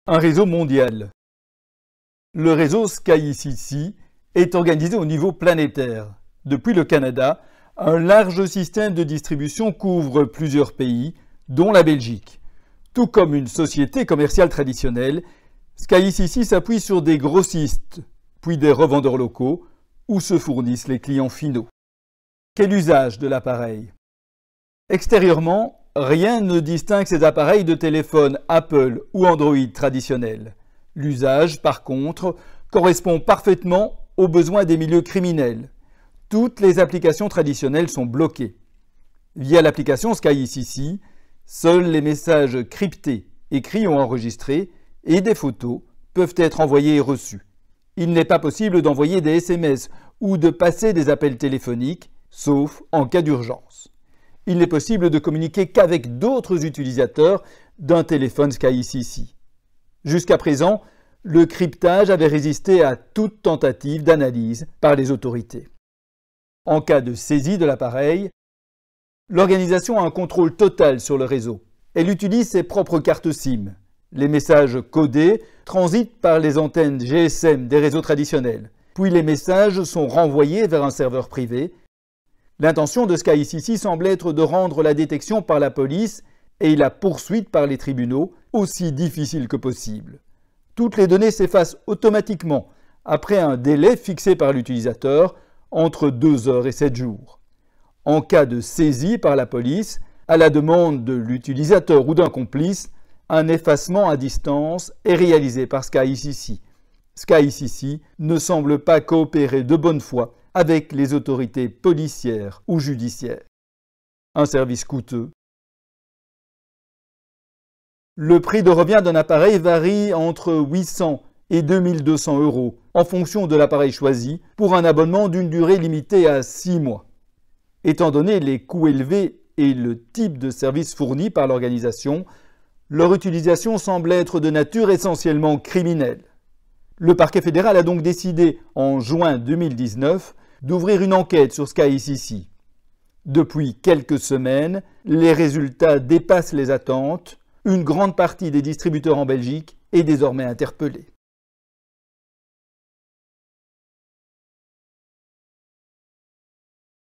Un réseau mondial. Le réseau SkyCC est organisé au niveau planétaire. Depuis le Canada, un large système de distribution couvre plusieurs pays, dont la Belgique. Tout comme une société commerciale traditionnelle, SkyCC s'appuie sur des grossistes, puis des revendeurs locaux, où se fournissent les clients finaux. Quel usage de l'appareil? Extérieurement, rien ne distingue ces appareils de téléphones Apple ou Android traditionnels. L'usage, par contre, correspond parfaitement aux besoins des milieux criminels. Toutes les applications traditionnelles sont bloquées. Via l'application SkyCC, seuls les messages cryptés, écrits ou enregistrés, et des photos peuvent être envoyés et reçus. Il n'est pas possible d'envoyer des SMS ou de passer des appels téléphoniques, sauf en cas d'urgence. Il n'est possible de communiquer qu'avec d'autres utilisateurs d'un téléphone SkyCC. Jusqu'à présent, le cryptage avait résisté à toute tentative d'analyse par les autorités. En cas de saisie de l'appareil, l'organisation a un contrôle total sur le réseau. Elle utilise ses propres cartes SIM. Les messages codés transitent par les antennes GSM des réseaux traditionnels. Puis les messages sont renvoyés vers un serveur privé. L'intention de SkyCC semble être de rendre la détection par la police et la poursuite par les tribunaux aussi difficile que possible. Toutes les données s'effacent automatiquement après un délai fixé par l'utilisateur entre 2 heures et 7 jours. En cas de saisie par la police, à la demande de l'utilisateur ou d'un complice, un effacement à distance est réalisé par SkyCC. SkyCC ne semble pas coopérer de bonne foi avec les autorités policières ou judiciaires. Un service coûteux. Le prix de revient d'un appareil varie entre 800 et 2200 € en fonction de l'appareil choisi pour un abonnement d'une durée limitée à 6 mois. Étant donné les coûts élevés et le type de service fourni par l'organisation, leur utilisation semble être de nature essentiellement criminelle. Le parquet fédéral a donc décidé, en juin 2019, d'ouvrir une enquête sur SkyCC. Depuis quelques semaines, les résultats dépassent les attentes. Une grande partie des distributeurs en Belgique est désormais interpellée.